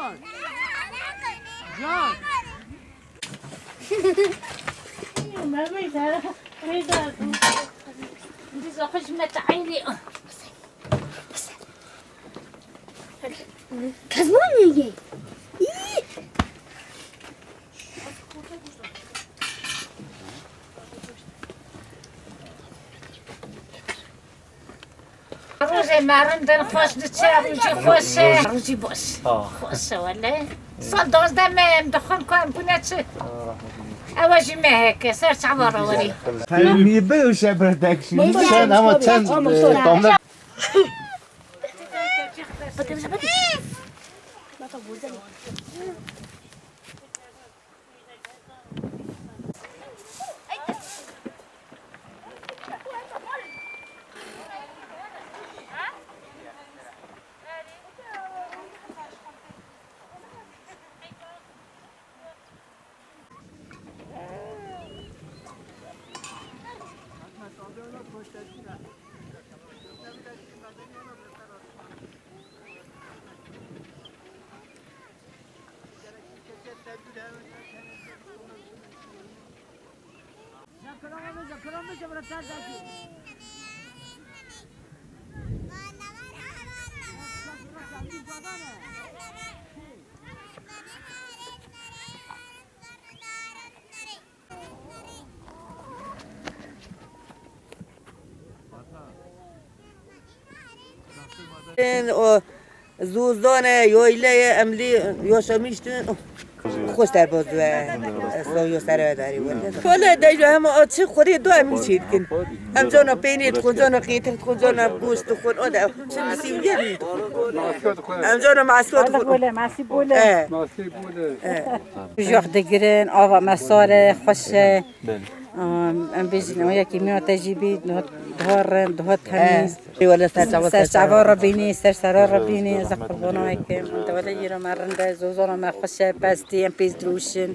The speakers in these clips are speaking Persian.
جان جان ما بيدها بيدها انت زخش من تعيني كزمان يجي روزي مارندن خوش دچار روزی خوشه روزی باش خوشه ولی سال 12 مهم دخون کنم بونه چه اواجی مهک سر چعبار ولی خیلی بیوشه بردکشی میشن اما چند دامه زوزانه یایله املی یاشمیشتن خوش در باز سایو سر داری ولی دیگه هم آتش خوری دو میشید کن هم جانا پینید خود جانا قیتر خود جانا گوشت خود آده چه مسیحیه بید هم جانا مسکوت خود ماسی بوله جوخ دگرن آوا مساره خوشه ام بیشتر یکی میاد تجیبی دهار تمیز ولی سر شعبان را بینی سر سرا را بینی از قربانای که دوله ایران مرنده زوزان ما خوشه پستی ام پیز دروشن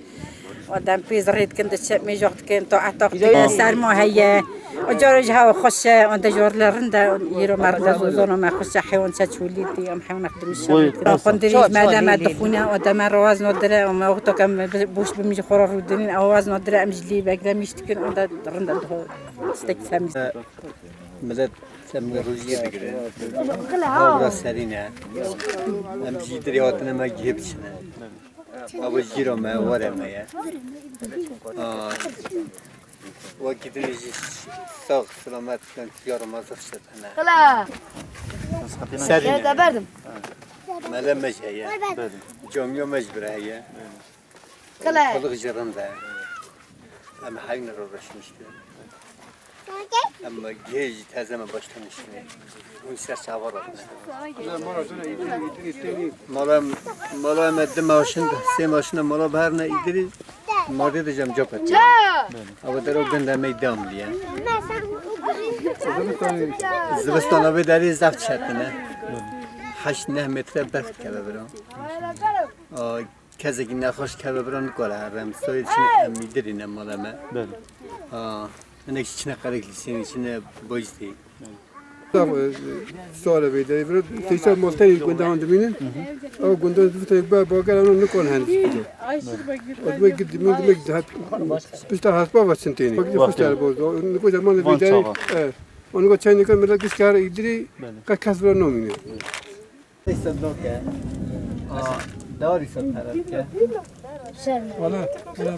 آدم پیز رید کند شب میجوخت کند تا عتاق سر ما هیه و جارج ها خوشه آن جار لرنده ایران مرنده زوزان ما خوشه حیوان چچولی دی ام حیوان خدمت خندریج مدام دفونه آدم رواز نداره و ما وقتا کم بوش بمیج خورا رو دنین آواز نداره ام جلی بگذار میشتکن آن رنده ده استک سمیز ملت سمع روزی بگیره آبرا سرینه ام جیدری هاتنه ما گیب چنه آب جیرا ما واره ما یه وقتی نیجی ساق سلامت کن خیار ما زفت نه سرینه مله مجهیه جامیو مجبره هیه خلق جرنده ام حین رو رشمشته اما گیج تازه ما باشتم نشینه اون سر چهار مالا ماده ماشین سه ماشین مالا بهر نه ایدری ماده دجام جا پت اما درو گنده میدام لیه زبستان آب داری زفت شد نه 8-9 متر برف که برام کسی که نخواش که برام کاره هرم سوی چی میدری نه مالا ما نکش چنه قرق لیسینی چنه بایستی. سوال بیداری برای تیشتر مالتایی گنده هند مینن او گنده دوسته باگر آنو نکن هند بیده. آدمی که دیمیگ جهت بیشتر حساب واسنتینی. باقی خوشتر بود. نکو زمان بیداری اونو که چای نکن ملت کش کار ایدری که کس برای نمینه. صندوقه داری سنتره که والا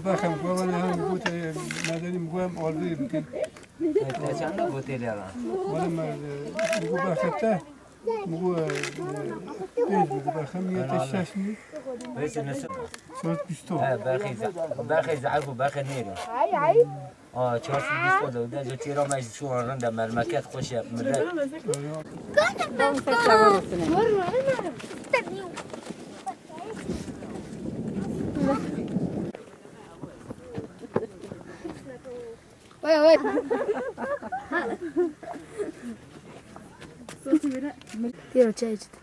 بخم قوانه هم بود مدنی مقام آلوی بکن چند بوتیلی الان والا مگو بخته مگو پیش مگو بخم یه تشش می ویس نسو شاید بیستو باخی زعف و باخی نیرو چهار بیستو ده جو تیرا مجد شو رنده ملمکت خوشه ملت Tiro çay içti.